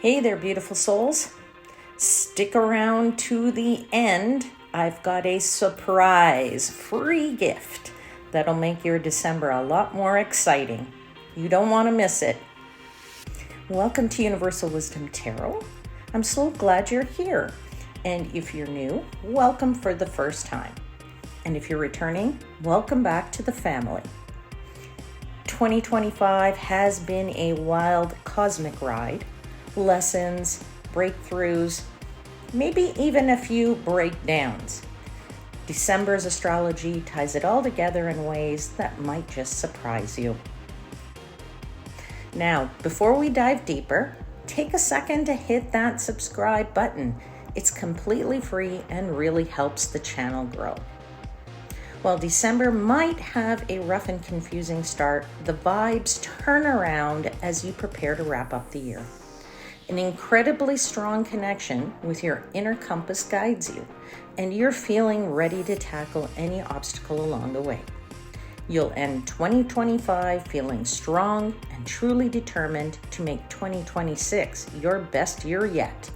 Hey there, beautiful souls. Stick around to the end. I've got a surprise free gift that'll make your December a lot more exciting. You don't want to miss it. Welcome to Universal Wisdom Tarot. I'm so glad you're here. And if you're new, welcome for the first time. And if you're returning, welcome back to the family. 2025 has been a wild cosmic ride. Lessons, breakthroughs, maybe even a few breakdowns. December's astrology ties it all together in ways that might just surprise you. Now, before we dive deeper, take a second to hit that subscribe button. It's completely free and really helps the channel grow. While December might have a rough and confusing start, the vibes turn around as you prepare to wrap up the year. An incredibly strong connection with your inner compass guides you, and you're feeling ready to tackle any obstacle along the way. You'll end 2025 feeling strong and truly determined to make 2026 your best year yet.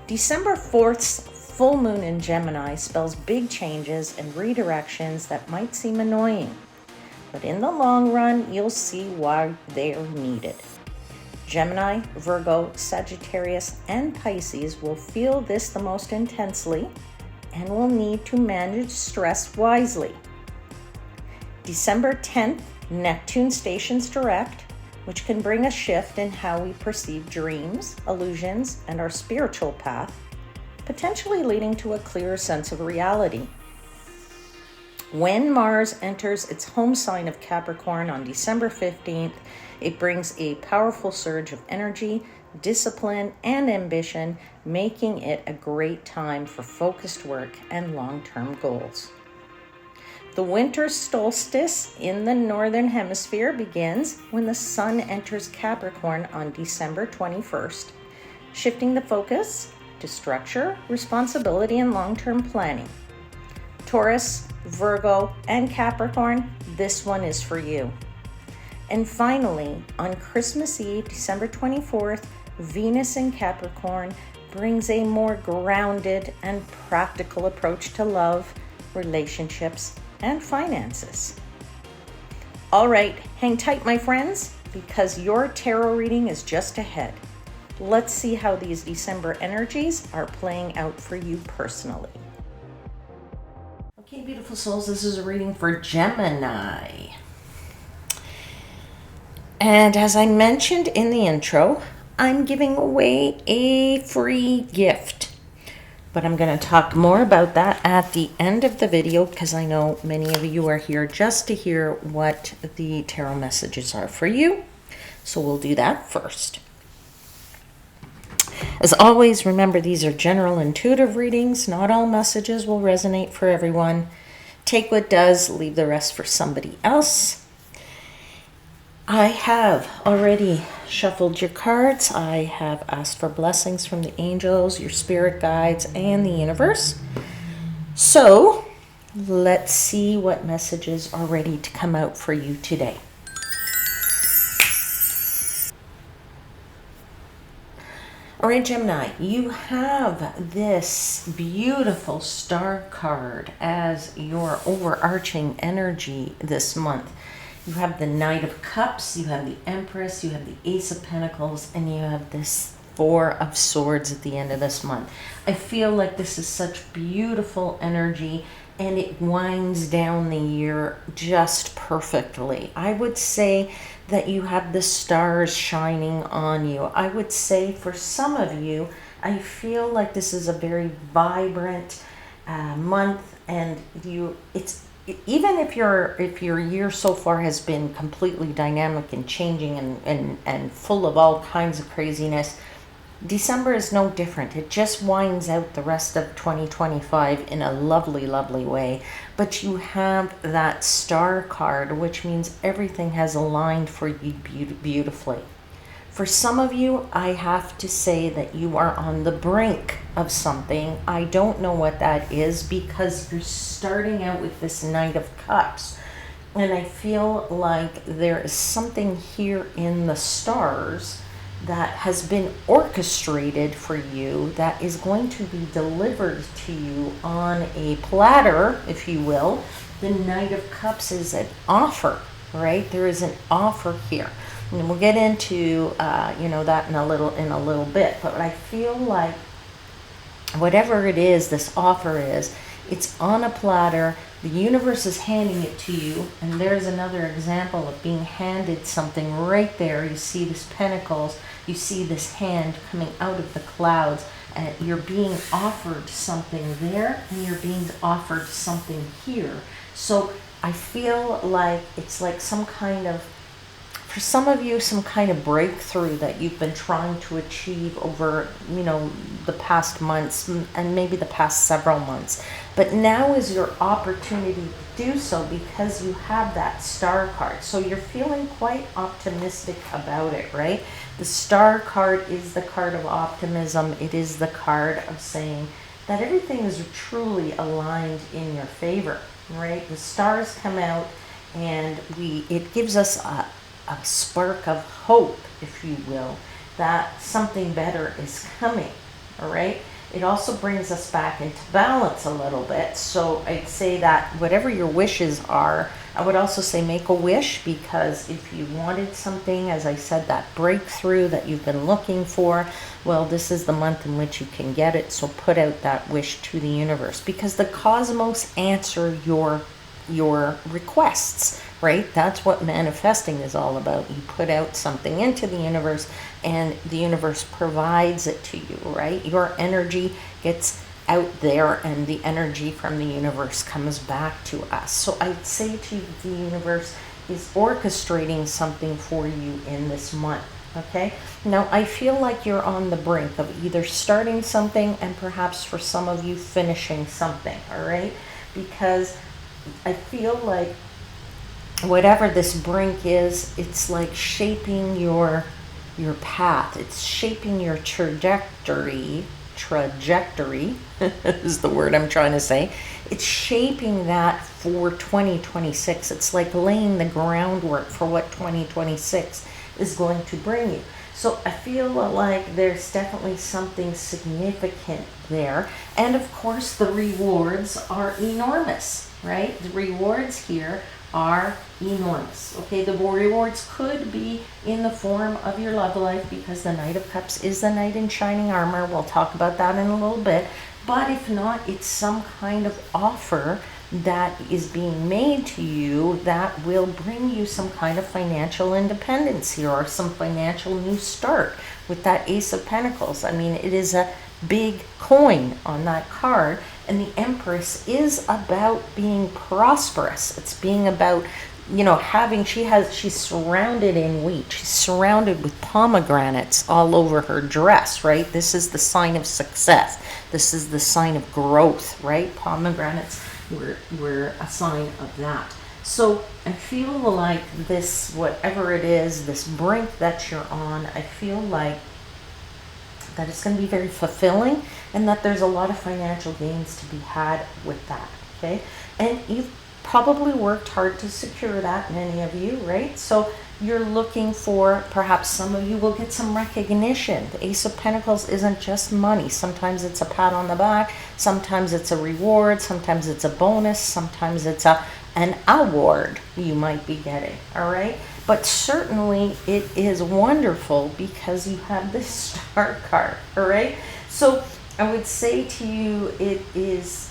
December 4th's full moon in Gemini spells big changes and redirections that might seem annoying, but in the long run, you'll see why they're needed. Gemini, Virgo, Sagittarius, and Pisces will feel this the most intensely and will need to manage stress wisely. December 10th, Neptune stations direct, which can bring a shift in how we perceive dreams, illusions, and our spiritual path, potentially leading to a clearer sense of reality. When Mars enters its home sign of Capricorn on December 15th, it brings a powerful surge of energy, discipline, and ambition, making it a great time for focused work and long-term goals. The winter solstice in the northern hemisphere begins when the sun enters Capricorn on December 21st, shifting the focus to structure, responsibility, and long-term planning. Taurus, Virgo, and Capricorn, this one is for you. And finally, on Christmas Eve, December 24th, Venus in Capricorn brings a more grounded and practical approach to love, relationships, and finances. All right, hang tight, my friends, because your tarot reading is just ahead. Let's see how these December energies are playing out for you personally. Okay, beautiful souls, this is a reading for Gemini. And as I mentioned in the intro, I'm giving away a free gift. But I'm going to talk more about that at the end of the video because I know many of you are here just to hear what the tarot messages are for you. So we'll do that first. As always, remember these are general intuitive readings. Not all messages will resonate for everyone. Take what does, leave the rest for somebody else. I have already shuffled your cards. I have asked for blessings from the angels, your spirit guides, and the universe. So let's see what messages are ready to come out for you today. All right, Gemini, you have this beautiful star card as your overarching energy this month. You have the Knight of Cups, you have the Empress, you have the Ace of Pentacles, and you have this Four of Swords at the end of this month. I feel like this is such beautiful energy, and it winds down the year just perfectly. I would say that you have the stars shining on you. I would say for some of you, I feel like this is a very vibrant month, and even if your year so far has been completely dynamic and changing and full of all kinds of craziness, December is no different. It just winds out the rest of 2025 in a lovely, lovely way. But you have that star card, which means everything has aligned for you beautifully. For some of you, I have to say that you are on the brink of something. I don't know what that is because you're starting out with this Knight of Cups. And I feel like there is something here in the stars that has been orchestrated for you, that is going to be delivered to you on a platter, if you will. The Knight of Cups is an offer, right? There is an offer here, and we'll get into that in a little bit. But I feel like whatever it is, this offer is, it's on a platter. The universe is handing it to you, and there's another example of being handed something right there. You see this pentacles, you see this hand coming out of the clouds, and you're being offered something there, and you're being offered something here. So I feel like it's like some kind of, for some of you, some kind of breakthrough that you've been trying to achieve over, the past months and maybe the past several months. But now is your opportunity to do so, because you have that Star card. So you're feeling quite optimistic about it, right? The Star card is the card of optimism. It is the card of saying that everything is truly aligned in your favor, right? The stars come out, and it gives us a spark of hope, if you will, that something better is coming, all right? It also brings us back into balance a little bit. So I'd say that whatever your wishes are, I would also say make a wish, because if you wanted something, as I said, that breakthrough that you've been looking for, well, this is the month in which you can get it. So put out that wish to the universe, because the cosmos answer your requests, right? That's what manifesting is all about. You put out something into the universe, and the universe provides it to you, right? Your energy gets out there, and the energy from the universe comes back to us. So I'd say to you, the universe is orchestrating something for you in this month. Okay, now I feel like you're on the brink of either starting something, and perhaps for some of you finishing something, all right? Because I feel like whatever this brink is, it's like shaping your path. It's shaping your trajectory is the word I'm trying to say. It's shaping that for 2026. It's like laying the groundwork for what 2026 is going to bring you. So I feel like there's definitely something significant there. And of course, the rewards are enormous, right? The rewards here are enormous. Okay, the rewards could be in the form of your love life, because the Knight of Cups is the knight in shining armor. We'll talk about that in a little bit. But if not, it's some kind of offer that is being made to you that will bring you some kind of financial independence here, or some financial new start with that Ace of Pentacles. I mean, it is a big coin on that card, and the Empress is about being prosperous. It's being about, she's surrounded in wheat. She's surrounded with pomegranates all over her dress, right? This is the sign of success. This is the sign of growth, right? Pomegranates were a sign of that. So I feel like this, whatever it is, this brink that you're on, I feel like that it's going to be very fulfilling, and that there's a lot of financial gains to be had with that, okay? And you've probably worked hard to secure that, many of you, right? So you're looking for, perhaps some of you will get some recognition. The Ace of Pentacles isn't just money. Sometimes it's a pat on the back, sometimes it's a reward, sometimes it's a bonus, sometimes it's an award you might be getting, all right? But certainly it is wonderful because you have this Star card, all right? So I would say to you, it is,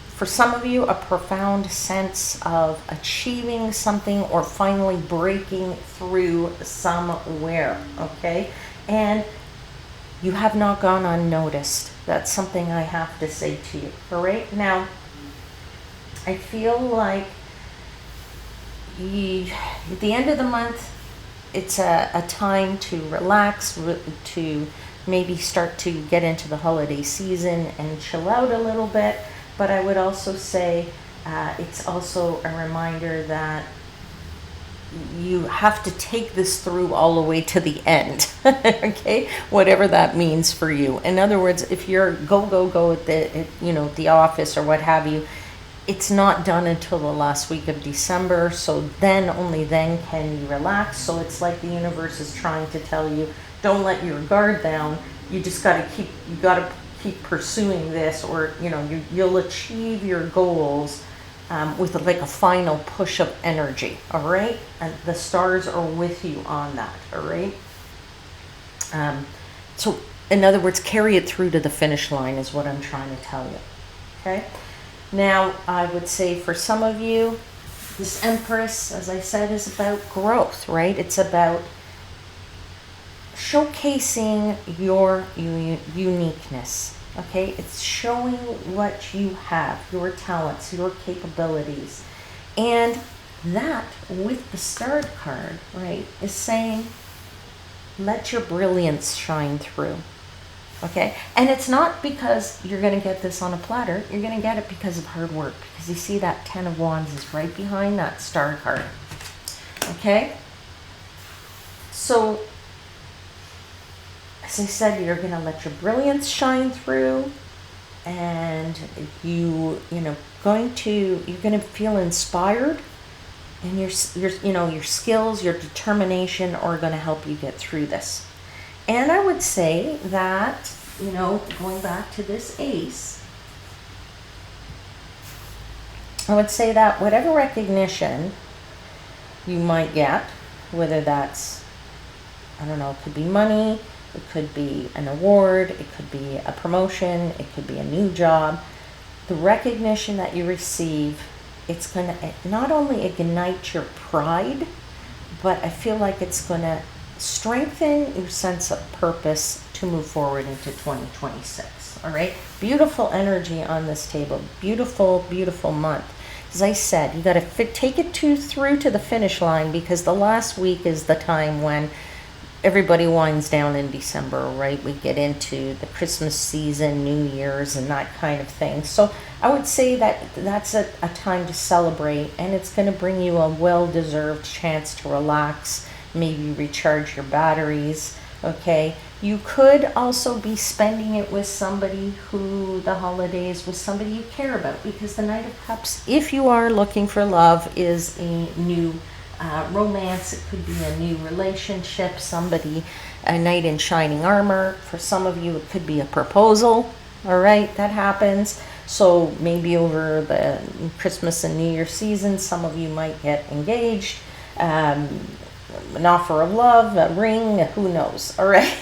for some of you, a profound sense of achieving something or finally breaking through somewhere, okay? And you have not gone unnoticed. That's something I have to say to you, all right? Now, I feel like at the end of the month, it's a time to relax, to maybe start to get into the holiday season and chill out a little bit. But I would also say it's also a reminder that you have to take this through all the way to the end, okay? Whatever that means for you. In other words, if you're go at the office or what have you, it's not done until the last week of December, so then, only then can you relax. So it's like the universe is trying to tell you, don't let your guard down. You just got to keep pursuing this, or you'll achieve your goals with like a final push of energy. All right, and the stars are with you on that. All right. So in other words, carry it through to the finish line is what I'm trying to tell you. Okay. Now, I would say for some of you, this Empress, as I said, is about growth, right? It's about showcasing your uniqueness, okay? It's showing what you have, your talents, your capabilities. And that, with the Star card, right, is saying, let your brilliance shine through. Okay, and it's not because you're going to get this on a platter. You're going to get it because of hard work. Because you see that 10 of Wands is right behind that Star card. Okay, so as I said, you're going to let your brilliance shine through, and you're going to feel inspired, and your skills, your determination are going to help you get through this. And I would say that, going back to this Ace, I would say that whatever recognition you might get, whether that's, I don't know, it could be money, it could be an award, it could be a promotion, it could be a new job, the recognition that you receive, it's going to not only ignite your pride, but I feel like it's going to strengthen your sense of purpose to move forward into 2026. All right, beautiful energy on this table. Beautiful, beautiful month. As I said, you got to take it through to the finish line, because the last week is the time when everybody winds down in December, right? We get into the Christmas season, New Year's, and that kind of thing. So I would say that that's a time to celebrate, and it's going to bring you a well-deserved chance to relax, maybe recharge your batteries. Okay, you could also be spending it with somebody the holidays with somebody you care about, because the Knight of Cups, if you are looking for love, is a new romance. It could be a new relationship, a knight in shining armor. For some of you, it could be a proposal. All right, that happens. So maybe over the Christmas and New Year season, some of you might get engaged. An offer of love, a ring, who knows, all right?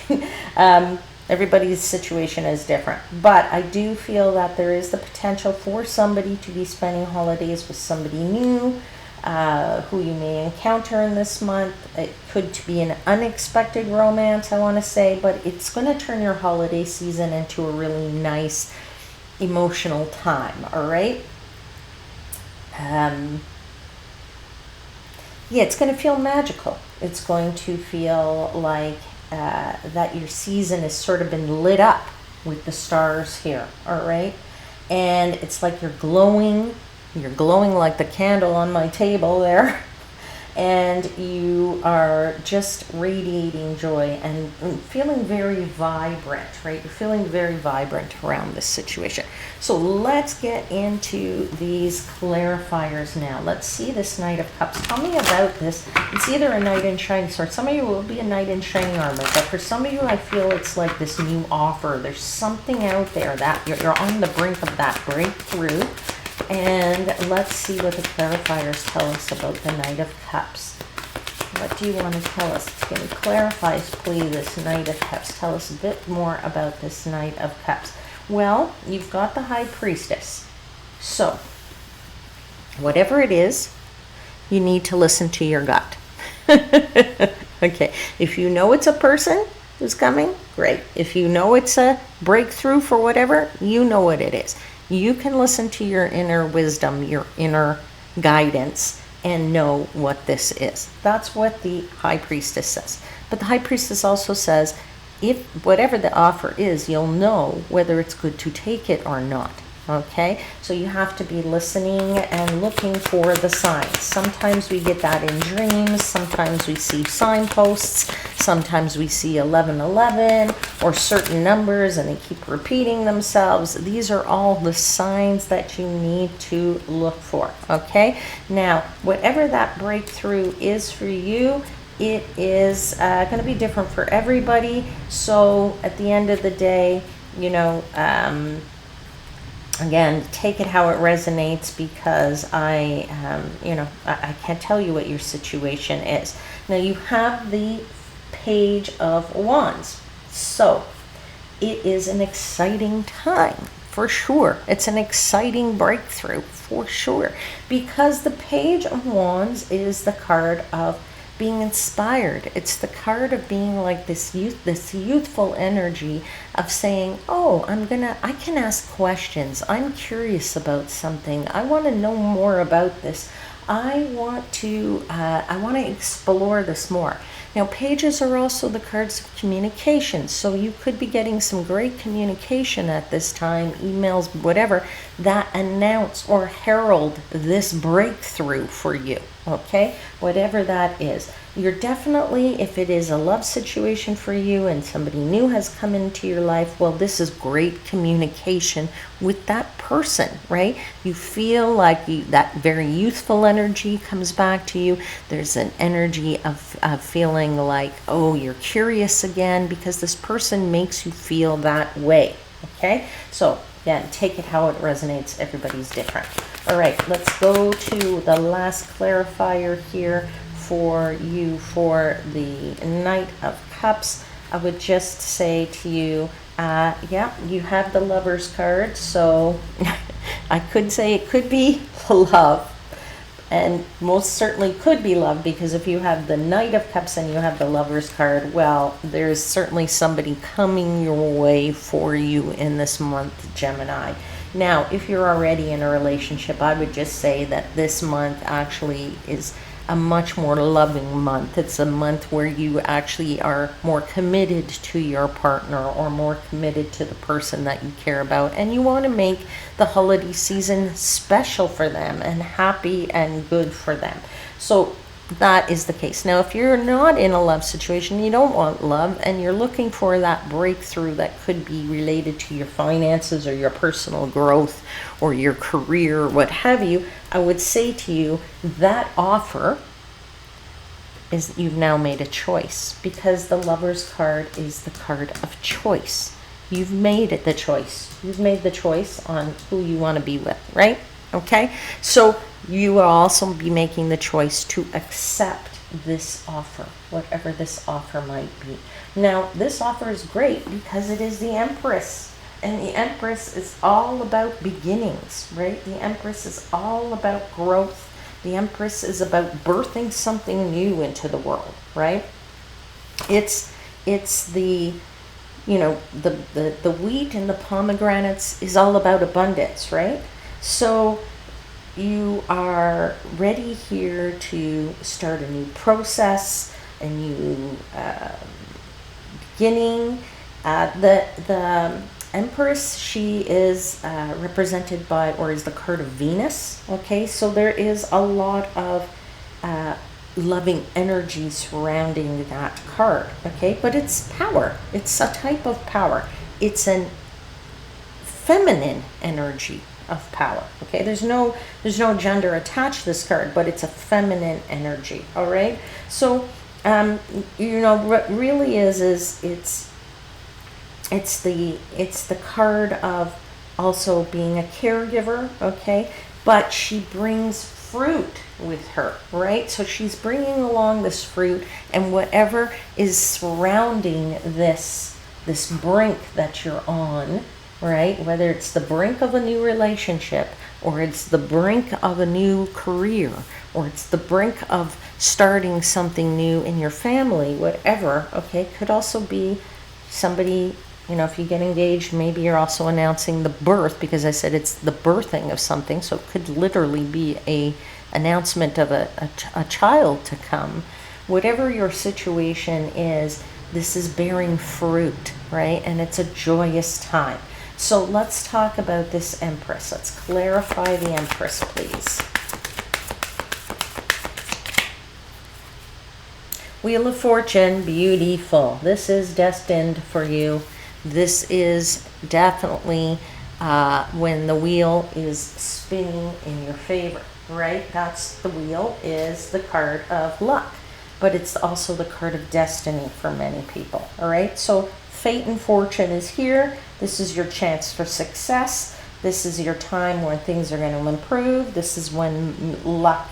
Everybody's situation is different. But I do feel that there is the potential for somebody to be spending holidays with somebody new, who you may encounter in this month. It could be an unexpected romance, I want to say, but it's going to turn your holiday season into a really nice emotional time, all right? Yeah, it's going to feel magical. It's going to feel like that your season has sort of been lit up with the stars here, all right? And it's like you're glowing like the candle on my table there. And you are just radiating joy and feeling very vibrant, right? You're feeling very vibrant around this situation. So let's get into these clarifiers now. Let's see this Knight of Cups. Tell me about this. It's either a knight in shining sword. Some of you will be a knight in shining armor, but for some of you, I feel it's like this new offer. There's something out there that you're on the brink of that breakthrough. And let's see what the clarifiers tell us about the Knight of Cups. What do you want to tell us? Can you clarify, please, this Knight of Cups? Tell us a bit more about this Knight of Cups. Well, you've got the High Priestess. So, whatever it is, you need to listen to your gut. Okay, if you know it's a person who's coming, great. If you know it's a breakthrough for whatever, you know what it is. You can listen to your inner wisdom, your inner guidance, and know what this is. That's what the High Priestess says. But the High Priestess also says, if whatever the offer is, you'll know whether it's good to take it or not. Okay, so you have to be listening and looking for the signs. Sometimes we get that in dreams, sometimes we see signposts, sometimes we see 1111 or certain numbers and they keep repeating themselves. These are all the signs that you need to look for. Okay, now whatever that breakthrough is for you, it is going to be different for everybody. So at the end of the day, you know, again, take it how it resonates, because I can't tell you what your situation is. Now you have the Page of Wands. So it is an exciting time, for sure. It's an exciting breakthrough, for sure. Because the Page of Wands is the card of being inspired. It's the card of being like this youthful energy of saying, oh, I can ask questions. I'm curious about something. I want to know more about this. I want to explore this more. Now, pages are also the cards of communication, so you could be getting some great communication at this time, emails, whatever, that announce or herald this breakthrough for you, okay? Whatever that is. You're definitely, if it is a love situation for you and somebody new has come into your life, well, this is great communication with that person, right? You feel like that very youthful energy comes back to you. There's an energy of feeling like, oh, you're curious again, because this person makes you feel that way, okay? So again, take it how it resonates. Everybody's different. All right, let's go to the last clarifier here for you for the Knight of Cups. I would just say to you, yeah, you have the Lover's card, so I could say it could be love, and most certainly could be love, because if you have the Knight of Cups and you have the Lover's card, well, there's certainly somebody coming your way for you in this month, Gemini. Now, if you're already in a relationship, I would just say that this month actually is a much more loving month. It's a month where you actually are more committed to your partner or more committed to the person that you care about, and you want to make the holiday season special for them and happy and good for them. So that is the case. Now, if you're not in a love situation, you don't want love, and you're looking for that breakthrough that could be related to your finances or your personal growth or your career, what have you, I would say to you that offer is you've now made a choice, because the Lover's card is the card of choice. You've made it the choice. You've made the choice on who you want to be with, right? Okay, so you will also be making the choice to accept this offer, whatever this offer might be. Now, this offer is great because it is the Empress, and the Empress is all about beginnings, right? The Empress is all about growth. The Empress is about birthing something new into the world, right? It's the, you know, the wheat and the pomegranates is all about abundance, right? So you are ready here to start a new process, a new beginning. The Empress, she is represented by, or is the card of Venus. Okay, so there is a lot of loving energy surrounding that card. Okay, but it's power. It's a type of power. It's an feminine energy of power. Okay, there's no gender attached to this card, but it's a feminine energy. All right, so you know what really is it's the card of also being a caregiver. Okay, but she brings fruit with her, right? So she's bringing along this fruit, and whatever is surrounding this brink that you're on, right? Whether it's the brink of a new relationship, or it's the brink of a new career, or it's the brink of starting something new in your family, whatever, okay? Could also be somebody, you know, if you get engaged, maybe you're also announcing the birth, because I said it's the birthing of something, so it could literally be a announcement of a child to come. Whatever your situation is, this is bearing fruit, right? And it's a joyous time. So let's talk about this Empress. Let's clarify the Empress, please. Wheel of Fortune, beautiful. This is destined for you. This is definitely when the wheel is spinning in your favor, right? That's the wheel is the card of luck, but it's also the card of destiny for many people, all right? So fate and fortune is here. This is your chance for success. This is your time when things are going to improve. This is when luck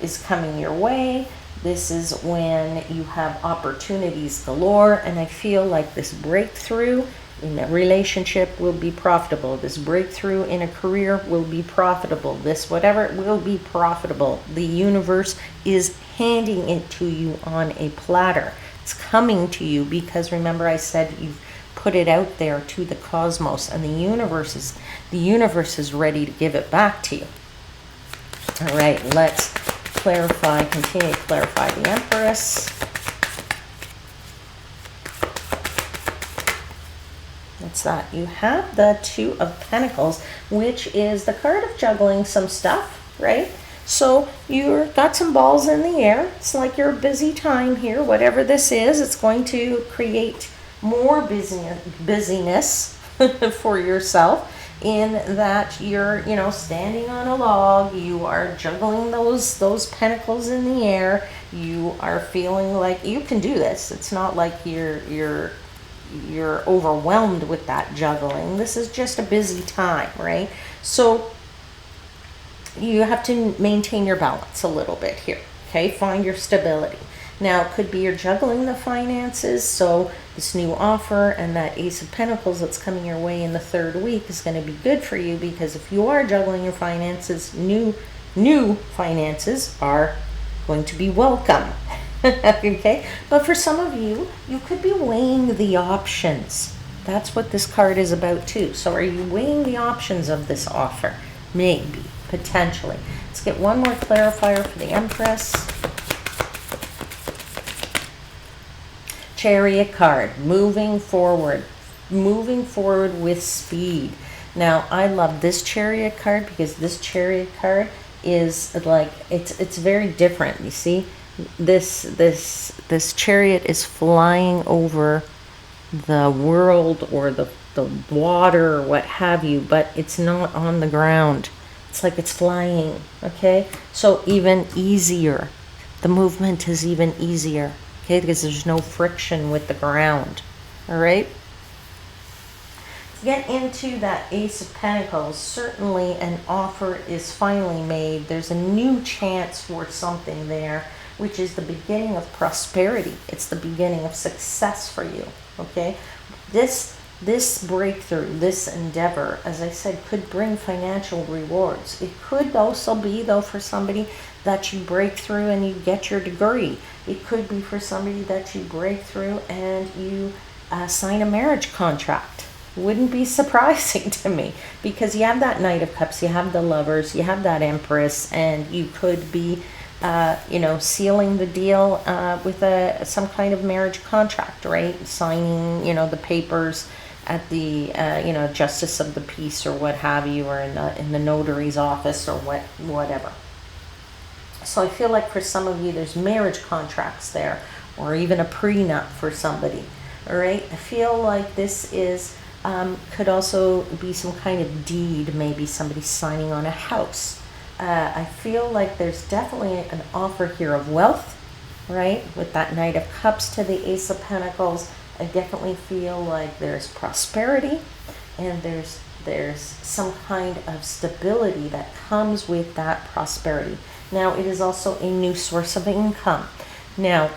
is coming your way. This is when you have opportunities galore, and I feel like this breakthrough in a relationship will be profitable. This breakthrough in a career will be profitable. This whatever, it will be profitable. The universe is handing it to you on a platter. It's coming to you because remember I said you've put it out there to the cosmos, and the universe is ready to give it back to you. All right, let's clarify, continue to clarify the Empress. What's that? You have the Two of Pentacles, which is the card of juggling some stuff, right? So you've got some balls in the air. It's like your busy time here. Whatever this is, it's going to create more busyness for yourself, in that you're, you know, standing on a log, you are juggling those pentacles in the air, you are feeling like you can do this. It's not like you're overwhelmed with that juggling. This is just a busy time, right? So you have to maintain your balance a little bit here, okay? Find your stability. Now, it could be you're juggling the finances, so this new offer and that Ace of Pentacles that's coming your way in the third week is going to be good for you, because if you are juggling your finances, new finances are going to be welcome. Okay? But for some of you, you could be weighing the options. That's what this card is about too. So are you weighing the options of this offer? Maybe, potentially. Let's get one more clarifier for the Empress. Chariot card, moving forward with speed. Now, I love this Chariot card because this Chariot card is like, it's very different. You see, this Chariot is flying over the world or the water or what have you, but it's not on the ground. It's like it's flying, okay? So even easier. The movement is even easier. Okay, because there's no friction with the ground. All right. To get into that Ace of Pentacles, certainly an offer is finally made. There's a new chance for something there, which is the beginning of prosperity. It's the beginning of success for you. Okay, this breakthrough, this endeavor, as I said, could bring financial rewards. It could also be, though, for somebody that you break through and you get your degree. It could be for somebody that you break through and you sign a marriage contract. Wouldn't be surprising to me, because you have that Knight of Cups, you have the Lovers, you have that Empress, and you could be sealing the deal with some kind of marriage contract, right? Signing, the papers at the Justice of the Peace or what have you, or in the notary's office or whatever. So I feel like for some of you, there's marriage contracts there, or even a prenup for somebody. All right, I feel like this is could also be some kind of deed, maybe somebody signing on a house. I feel like there's definitely an offer here of wealth, right? With that Knight of Cups to the Ace of Pentacles, I definitely feel like there's prosperity, and there's some kind of stability that comes with that prosperity. Now, it is also a new source of income. Now,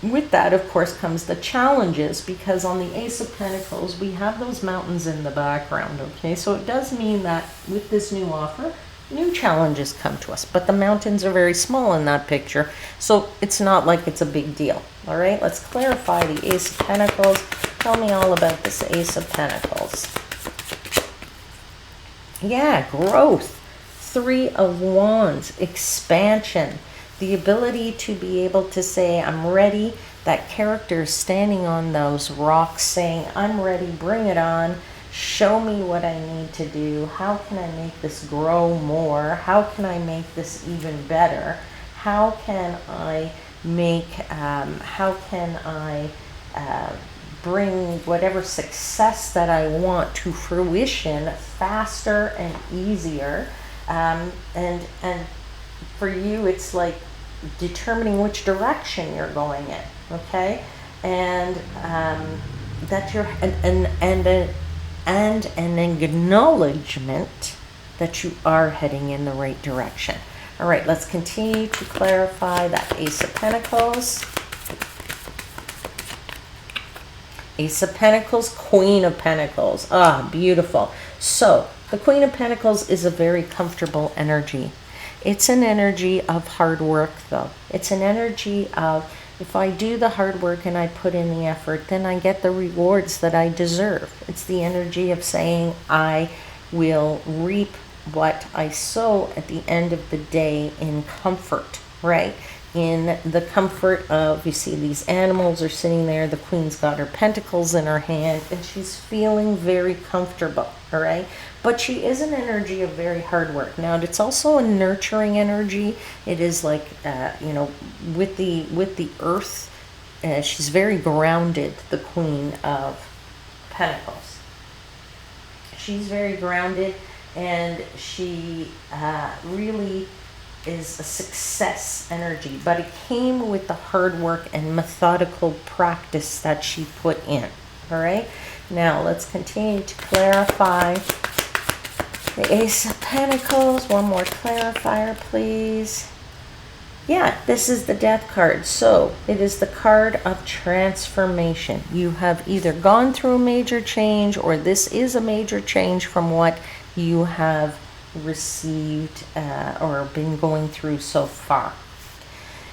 with that, of course, comes the challenges, because on the Ace of Pentacles, we have those mountains in the background, okay? So it does mean that with this new offer, new challenges come to us, but the mountains are very small in that picture, so it's not like it's a big deal. All right, let's clarify the Ace of Pentacles. Tell me all about this Ace of Pentacles. Yeah, growth. Three of Wands, expansion, the ability to be able to say, I'm ready. That character is standing on those rocks saying, I'm ready, bring it on. Show me what I need to do. How can I make this grow more? How can I make this even better? How can I bring whatever success that I want to fruition faster and easier? And for you, it's like determining which direction you're going in, okay? And that you're and an acknowledgement that you are heading in the right direction. All right, let's continue to clarify that Ace of Pentacles. Ace of Pentacles, Queen of Pentacles. Ah, beautiful. So the Queen of Pentacles is a very comfortable energy. It's an energy of hard work, though. It's an energy of, if I do the hard work and I put in the effort, then I get the rewards that I deserve. It's the energy of saying I will reap what I sow at the end of the day in comfort, right? In the comfort of, you see these animals are sitting there, the Queen's got her pentacles in her hand, and she's feeling very comfortable, all right? But she is an energy of very hard work. Now, it's also a nurturing energy. It is like, you know, with the earth, she's very grounded, the Queen of Pentacles. She's very grounded, and she really is a success energy, but it came with the hard work and methodical practice that she put in. All right, now let's continue to clarify the Ace of Pentacles. One more clarifier, please. Yeah, this is the Death card. So it is the card of transformation. You have either gone through a major change, or this is a major change from what you have received or been going through so far.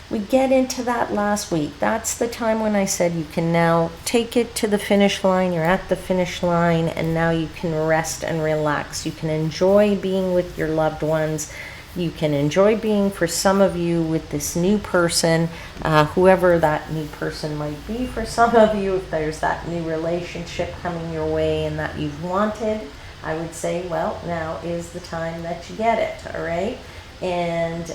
We get into that last week. That's the time when I said you can now take it to the finish line. You're at the finish line, and now you can rest and relax. You can enjoy being with your loved ones. You can enjoy being, for some of you, with this new person, whoever that new person might be for some of you. If there's that new relationship coming your way and that you've wanted, I would say, well, now is the time that you get it, all right? And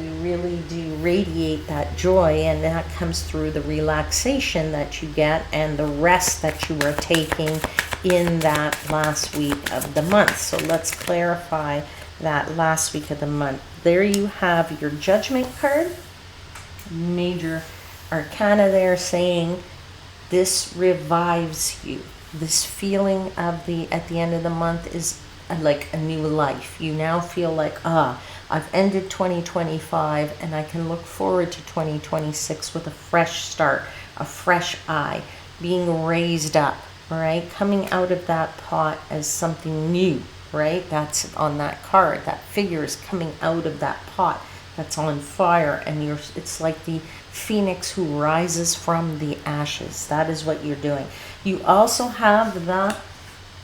you really do radiate that joy, and that comes through the relaxation that you get and the rest that you are taking in that last week of the month. So let's clarify that last week of the month. There you have your Judgment card, major arcana there, saying this revives you. This feeling of at the end of the month is like a new life. You now feel like, I've ended 2025 and I can look forward to 2026 with a fresh start, a fresh eye, being raised up, all right? Coming out of that pot as something new, right? That's on that card. That figure is coming out of that pot that's on fire, and it's like the phoenix who rises from the ashes. That is what you're doing. You also have the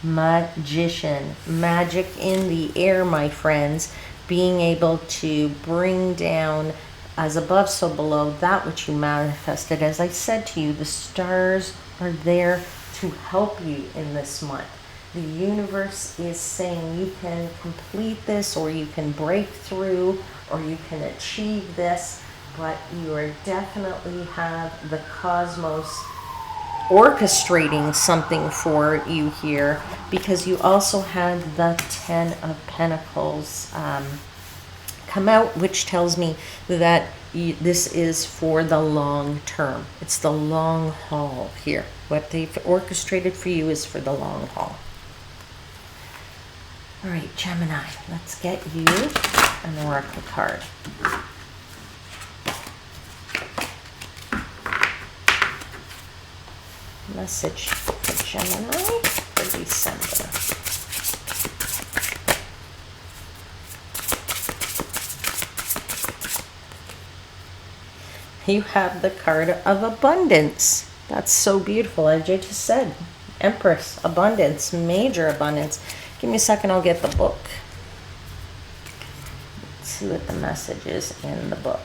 Magician. Magic in the air, my friends. Being able to bring down, as above so below, that which you manifested. As I said to you, the stars are there to help you in this month. The universe is saying you can complete this, or you can break through, or you can achieve this, but you are definitely have the cosmos orchestrating something for you here, because you also had the Ten of Pentacles come out, which tells me that this is for the long term. It's the long haul here. What they've orchestrated for you is for the long haul. All right, Gemini, let's get you an oracle card. Message for Gemini for December. You have the card of abundance. That's so beautiful. As I just said, Empress, abundance, major abundance. Give me a second, I'll get the book. Let's see what the message is in the book.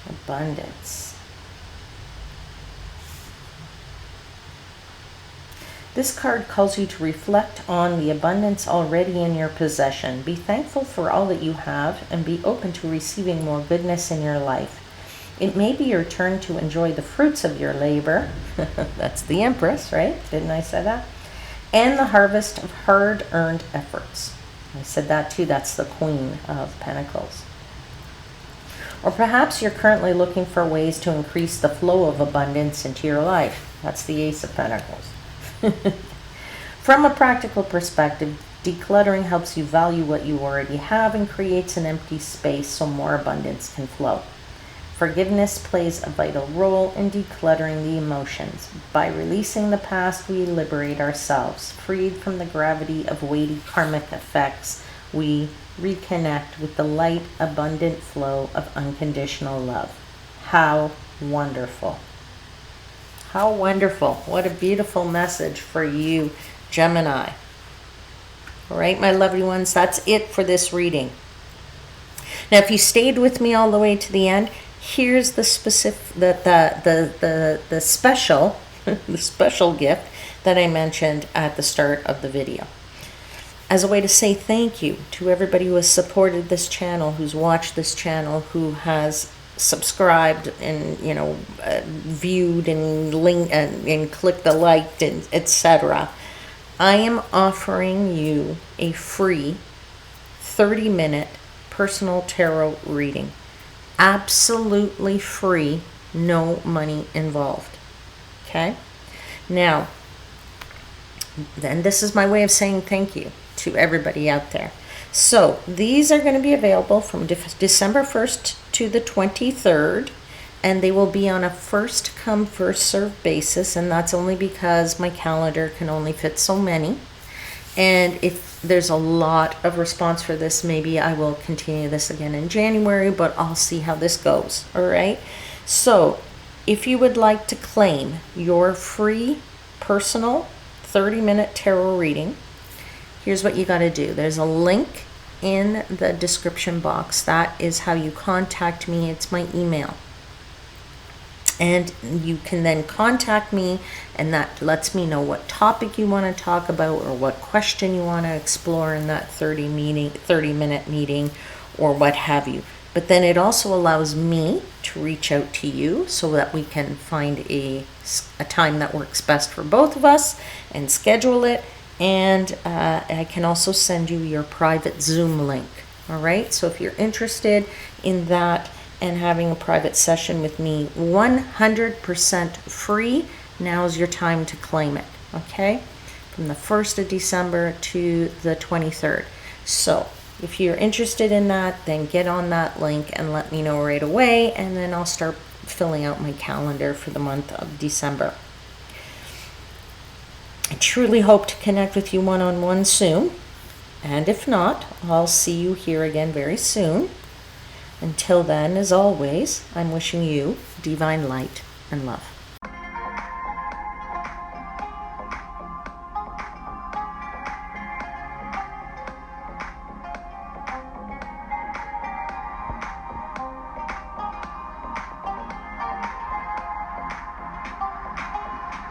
Abundance. This card calls you to reflect on the abundance already in your possession. Be thankful for all that you have and be open to receiving more goodness in your life. It may be your turn to enjoy the fruits of your labor. That's the Empress, right? Didn't I say that? And the harvest of hard-earned efforts. I said that too. That's the Queen of Pentacles. Or perhaps you're currently looking for ways to increase the flow of abundance into your life. That's the Ace of Pentacles. From a practical perspective, decluttering helps you value what you already have and creates an empty space so more abundance can flow. Forgiveness plays a vital role in decluttering the emotions. By releasing the past, we liberate ourselves. Freed from the gravity of weighty karmic effects, we reconnect with the light, abundant flow of unconditional love. How wonderful. How wonderful. What a beautiful message for you, Gemini. All right, my lovely ones, that's it for this reading. Now, if you stayed with me all the way to the end, here's the specific, the special, the special gift that I mentioned at the start of the video. As a way to say thank you to everybody who has supported this channel, who's watched this channel, who has subscribed and viewed and linked and clicked the like and etc. I am offering you a free 30-minute personal tarot reading. Absolutely free, no money involved. Okay? Now, then this is my way of saying thank you to everybody out there. So these are going to be available from December 1st to the 23rd, and they will be on a first come first served basis, and that's only because my calendar can only fit so many. And if there's a lot of response for this, maybe I will continue this again in January, but I'll see how this goes. All right. So if you would like to claim your free personal 30-minute tarot reading, here's what you got to do. There's a link in the description box. That is how you contact me. It's my email. And you can then contact me, and that lets me know what topic you want to talk about or what question you want to explore in that 30-minute meeting or what have you. But then it also allows me to reach out to you so that we can find a time that works best for both of us and schedule it. And I can also send you your private Zoom link. All right. So if you're interested in that and having a private session with me, 100% free, now's your time to claim it. Okay. From the 1st of December to the 23rd. So if you're interested in that, then get on that link and let me know right away. And then I'll start filling out my calendar for the month of December. I truly hope to connect with you one-on-one soon. And if not, I'll see you here again very soon. Until then, as always, I'm wishing you divine light and love.